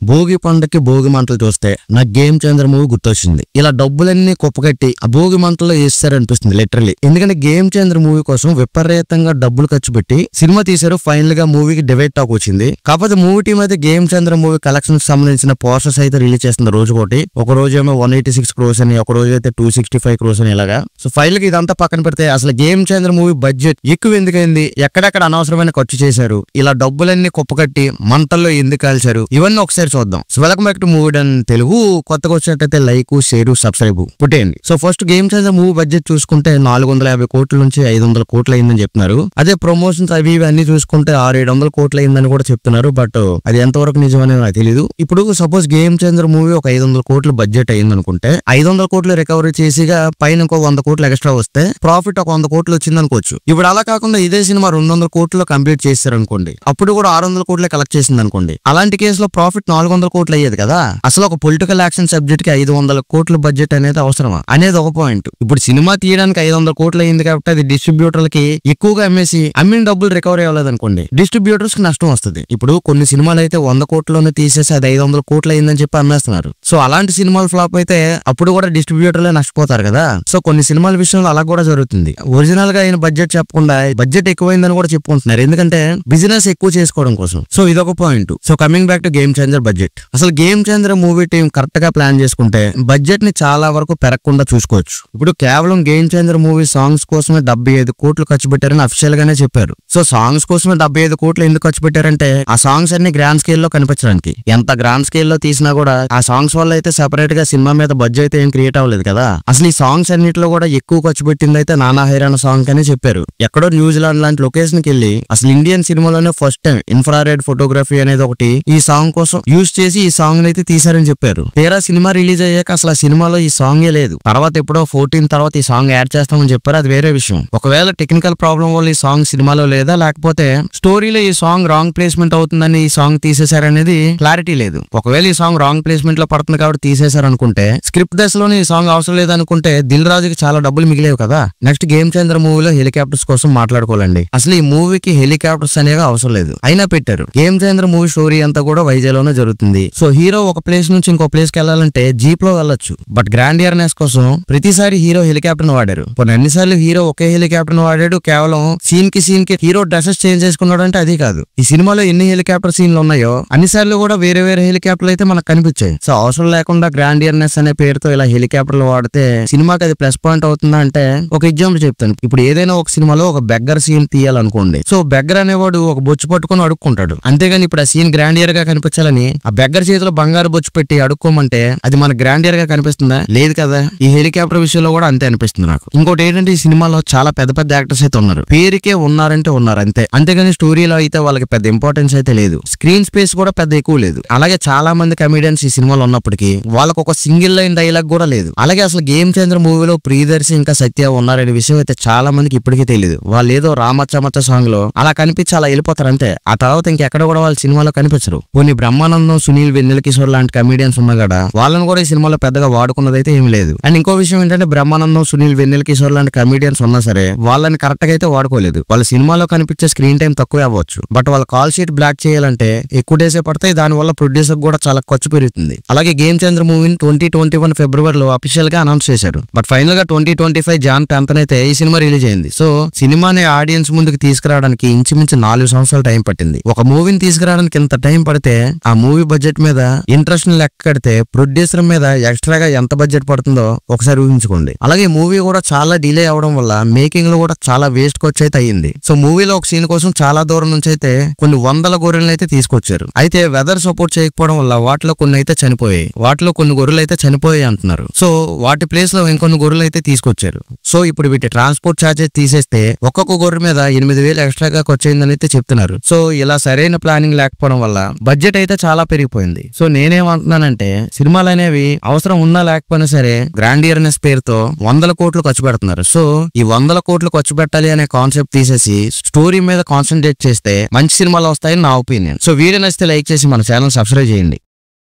భోగి పండుగకి భోగి మంటలు చూస్తే నాకు గేమ్ చేంజర్ మూవీ గుర్తొచ్చింది. ఇలా డబ్బులన్నీ కుప్పకట్టి ఆ భోగి మంటల్లో వేస్తారనిపిస్తుంది లిటరలీ. ఎందుకంటే గేమ్ చేంజర్ మూవీ కోసం విపరీతంగా డబ్బులు ఖర్చు పెట్టి సినిమా తీశారు. ఫైనల్ గా మూవీకి డివైడ్ టాక్ వచ్చింది. కాకపోతే మూవీ టీం అయితే గేమ్ చేంజర్ మూవీ కలెక్షన్ సంబంధించిన పోస్టర్స్ అయితే రిలీజ్ చేస్తుంది రోజుకోటి. ఒక రోజు ఏమో 186 crores అని, ఒక రోజు అయితే 265 crores అని ఇలాగా. సో ఫైనల్ గా ఇదంతా పక్కన పెడితే అసలు గేమ్ చేంజర్ మూవీ బడ్జెట్ ఎక్కువ ఎందుకైంది, ఎక్కడెక్కడ అనవసరమైన ఖర్చు చేశారు, ఇలా డబ్బులన్నీ కుప్పకట్టి మంటల్లో ఎందుకు కాల్చారు, ఇవన్నీ ఒకసారి చూద్దాం. So welcome back to movie done Telugu. కొత్తగా వచ్చినట్టయితే లైక్, షేర్, సబ్స్క్రైబ్ పుట్టేయండి. So first Game Changer movie budget చూసుకుంటే 450 కోట్ల నుంచి 500 కోట్లు అయిందని చెప్తున్నారు. అదే ప్రమోషన్స్ అవి అన్ని చూసుకుంటే 600-700 కోట్లు అయిందని కూడా చెప్తున్నారు. బట్ అది ఎంతవరకు నిజమని నాకు తెలియదు. ఇప్పుడు సపోజ్ గేమ్ చేంజర్ మూవీ ఒక 500 కోట్లు బడ్జెట్ అయింది అనుకుంటే 500 కోట్లు రికవరీ చేసిగా పైన ఇంకో 100 కోట్లు ఎక్స్ట్రా వస్తే ప్రాఫిట్ ఒక 100 కోట్లు వచ్చింది అనుకోవచ్చు. ఇప్పుడు అలా కాకుండా ఇదే సినిమా 200 కోట్లు కంప్లీట్ చేశారు అనుకోండి, అప్పుడు కూడా 600 కోట్లే కలెక్ట్ చేసింది అనుకోండి. అలాంటి కేసులో ప్రాఫిట్ 400 కోట్లు అయ్యేది కదా. అసలు ఒక పొలిటికల్ యాక్షన్ సబ్జెక్ట్ కి 500 కోట్ల బడ్జెట్ అనేది అవసరమా అనేది ఒక పాయింట్. ఇప్పుడు సినిమా తీయడానికి 500 కోట్లు అయింది కాబట్టి అది డిస్ట్రిబ్యూటర్లకి ఎక్కువగా అమ్మేసి అమ్మిన డబ్బులు రికవరీ అవ్వలేదు అనుకోండి, డిస్ట్రిబ్యూటర్స్ కి నష్టం వస్తుంది. ఇప్పుడు కొన్ని సినిమాలు అయితే 100 కోట్లలోనే తీసేసి అది 500 కోట్లు అయిందని చెప్పి అమ్మేస్తున్నారు. సో అలాంటి సినిమాలు ఫ్లాప్ అయితే అప్పుడు కూడా డిస్ట్రిబ్యూటర్లే నష్టపోతారు కదా. సో కొన్ని సినిమాల విషయంలో అలా కూడా జరుగుతుంది. ఒరిజినల్ గా ఆయన బడ్జెట్ చెప్పకుండా బడ్జెట్ ఎక్కువైందని కూడా చెప్పుకుంటున్నారు, ఎందుకంటే బిజినెస్ ఎక్కువ చేసుకోవడం కోసం. సో ఇదొక point. So coming back to Game Changer budget. అసలు Game Changer movie team correct గా ప్లాన్ చేసుకుంటే బడ్జెట్ ని చాలా వరకు పెరగకుండా చూసుకోవచ్చు. ఇప్పుడు కేవలం గేమ్ చేంజర్ మూవీ సాంగ్స్ కోసమే 75 కోట్లు ఖర్చు పెట్టారని అఫిషియల్ గానే చెప్పారు. సో సాంగ్స్ కోసమే 75 కోట్లు ఎందుకు ఖర్చు పెట్టారంటే ఆ సాంగ్స్ అన్ని గ్రాండ్ స్కేల్ లో కనిపించడానికి. ఎంత గ్రాండ్ స్కేల్ లో తీసినా కూడా ఆ సాంగ్స్ వల్ల అయితే సెపరేట్ గా సినిమా మీద బడ్జెట్ అయితే ఏం క్రియేట్ అవ్వలేదు కదా. అసలు ఈ సాంగ్స్ అన్నిటిలో కూడా ఎక్కువ ఖర్చు పెట్టింది అయితే నానా హైరాణ సాంగ్ అని చెప్పారు. ఎక్కడో న్యూజిలాండ్ లాంటి లొకేషన్ కి వెళ్ళి అసలు ఇండియన్ సినిమాలోనే ఫస్ట్ టైం ఇన్ఫ్రారెడ్ ఫోటోగ్రఫీ అనేది ఒకటి ఈ సాంగ్ కోసం యూజ్ చేసి ఈ సాంగ్ అయితే తీశారని చెప్పారు. తీరా సినిమా రిలీజ్ అయ్యాక అసలు ఆ సినిమాలో ఈ సాంగే లేదు. తర్వాత ఎప్పుడో 14 తర్వాత ఈ సాంగ్ యాడ్ చేస్తామని చెప్పారు, అది వేరే విషయం. ఒకవేళ టెక్నికల్ ప్రాబ్లం వల్ల ఈ సాంగ్ సినిమాలో లేదా, లేకపోతే స్టోరీలో ఈ సాంగ్ రాంగ్ ప్లేస్మెంట్ అవుతుందని ఈ సాంగ్ తీసేశారనేది క్లారిటీ లేదు. ఒకవేళ ఈ సాంగ్ రాంగ్ ప్లేస్మెంట్ లో పడుతుంది కాబట్టి తీసేశారు అనుకుంటే, స్క్రిప్ట్ దశలోనే ఈ సాంగ్ అవసరం లేదనుకుంటే దిల్ రాజుకి చాలా డబ్బులు మిగిలేవు కదా. నెక్స్ట్ గేమ్ చేంజర్ మూవీలో హెలికాప్టర్స్ కోసం మాట్లాడుకోవాలండి. అసలు ఈ మూవీకి హెలికాప్టర్స్ అనేవి అవసరం లేదు, అయినా పెట్టారు. గేమ్ చేంజర్ మూవీ స్టోరీ అంతా కూడా వైజాగ్ లోనే జరుగుతుంది. సో హీరో ఒక ప్లేస్ నుంచి ఇంకో ప్లేస్ కి వెళ్ళాలంటే జీప్ లో వెళ్ళొచ్చు. బట్ గ్రాండియర్నెస్ కోసం ప్రతిసారి హీరో హెలికాప్టర్ ను వాడారు. కొన్ని అన్నిసార్లు హీరో ఒకే హెలికాప్టర్ ను వాడాడు. కేవలం సీన్ కి హీరో డ్రెస్సెస్ చేంజ్ చేసుకున్నాడు అంటే అది కాదు. ఈ సినిమాలో ఎన్ని హెలికాప్టర్ సీన్లు ఉన్నాయో అన్నిసార్లు కూడా వేరే వేరే హెలికాప్టర్లు అయితే మనకు కనిపించాయి. సో అవసరం లేకుండా గ్రాండియర్నెస్ అనే పేరుతో ఇలా హెలికాప్టర్లు వాడితే సినిమాకి అది ప్లస్ పాయింట్ అవుతుందా అంటే ఒక ఎగ్జాంపుల్ చెప్తాను. ఇప్పుడు ఏదైనా ఒక సినిమాలో ఒక బెగ్గర్ సీన్ తీయాలనుకోండి. సో బెగ్గర్ అనేవాడు ఒక బొచ్చు పట్టుకుని అడుక్కుంటాడు. అంతేగాని ఇప్పుడు ఆ సీన్ గ్రాండియర్ గా కనిపించాలని ఆ బెగ్గర్ చేతిలో బంగారు బొచ్చు పెట్టి అడుక్కోమంటే అది మన గ్రాండియర్ గా కనిపిస్తుందా? లేదు కదా. ఈ హెలికాప్టర్ విషయంలో కూడా అంతే అనిపిస్తుంది నాకు. ఇంకోటి ఏంటంటే ఈ సినిమాలో చాలా పెద్ద పెద్ద యాక్టర్స్ అయితే ఉన్నారు. పేరుకే ఉన్నారంటే ఉన్నారు అంతే. అంతేగాని స్టోరీలో అయితే వాళ్ళకి పెద్ద ఇంపార్టెన్స్ అయితే లేదు. స్క్రీన్ స్పేస్ కూడా పెద్ద ఎక్కువ లేదు. అలాగే చాలా మంది కమెడియన్స్ ఈ సినిమాలో ఉన్నప్పటికీ వాళ్ళకి ఒక సింగిల్ లైన్ డైలాగ్ కూడా లేదు. అలాగే అసలు గేమ్ చేంజర్ మూవీలో ప్రియదర్శి ఇంకా సత్య ఉన్నారనే విషయం అయితే చాలా మందికి ఇప్పటికీ తెలియదు. వాళ్ళు ఏదో రామచ్చమచ్చ సాంగ్ లో అలా కనిపించి అలా వెళ్ళిపోతారు అంతే. ఆ తర్వాత ఇంకెక్కడ కూడా వాళ్ళ సినిమాలో కనిపించరు. కొన్ని బ్రహ్మానందం, సునీల్, వెన్నెల కిషోర్ లాంటి కమెడియన్స్ ఉన్నా కూడా వాళ్ళని కూడా ఈ సినిమాలో పెద్దగా వాడుకున్నది అయితే ఏమి లేదు. అండ్ ఇంకో విషయం ఏంటంటే బ్రహ్మానందం, సునీల్, వెన్నెల కిషోర్ లాంటి కమెడియన్స్ ఉన్నా సరే వాళ్ళని కరెక్ట్ గా అయితే వాడుకోలేదు. వాళ్ళ సినిమాలో కనిపించే స్క్రీన్ టైం తక్కువే అవ్వచ్చు. బట్ వాళ్ళ కాల్ షీట్ బ్లాక్ చేయాలంటే ఎక్కువ డేసే పడతాయి. దాని వల్ల ప్రొడ్యూసర్ కూడా చాలా ఖర్చు పెరుగుతుంది. అలాగే గేమ్ చేంజర్ మూవీని 2021 ఫిబ్రవరిలో అఫీషియల్ గా అనౌన్స్ చేశారు. బట్ ఫైనల్ గా 2025 జాన్ 10th అయితే ఈ సినిమా రిలీజ్ అయింది. సో సినిమాని ఆడియన్స్ ముందుకు తీసుకురావడానికి ఇంచుమించు 4 సంవత్సరాలు టైం పట్టింది. ఒక మూవీని తీసుకురావడానికి ఇంత టైం పడితే ఆ మూవీ బడ్జెట్ మీద ఇంట్రెస్ట్ ని లెక్క కడితే ప్రొడ్యూసర్ మీద ఎక్స్ట్రాగా ఎంత బడ్జెట్ పడుతుందో ఒకసారి ఊహించుకోండి. అలాగే మూవీ కూడా చాలా డిలే అవడం వల్ల మేకింగ్ లో కూడా చాలా వేస్ట్ ఖర్చు అయితే అయ్యింది. సో మూవీలో ఒక సీన్ కోసం చాలా దూరం నుంచి అయితే కొన్ని 100 గొర్రెలను అయితే తీసుకొచ్చారు. అయితే వెదర్ సపోర్ట్ చేయకపోవడం వల్ల వాటిలో కొన్ని అయితే చనిపోయాయి. వాటిలో కొన్ని గొర్రెలు అయితే చనిపోయాయి అంటున్నారు. సో వాటి ప్లేస్ లో ఇంకొన్ని గొర్రెలు అయితే తీసుకొచ్చారు. సో ఇప్పుడు వీటి ట్రాన్స్పోర్ట్ ఛార్జెస్ తీసేస్తే ఒక్కొక్క గొర్రె మీద 8,000 ఎక్స్ట్రాగా ఖర్చు అయిందని అయితే చెప్తున్నారు. సో ఇలా సరైన ప్లానింగ్ లేకపోవడం వల్ల బడ్జెట్ అయితే చాలా పెరిగిపోయింది. సో నేనేమంటున్నానంటే సినిమాలు అనేవి అవసరం ఉన్నా లేకపోయినా సరే గ్రాండియర్నెస్ పేరుతో 100 కోట్లు ఖర్చు పెడుతున్నారు. సో ఈ 100 కోట్లు ఖర్చు పెట్టాలి అనే కాన్సెప్ట్ తీసేసి స్టోరీ మీద కాన్సన్ట్రేట్ చేస్తే మంచి సినిమాలు వస్తాయని నా ఒపీనియన్. సో వీడియో నచ్చితే లైక్ చేసి మన ఛానల్ సబ్స్క్రైబ్ చేయండి.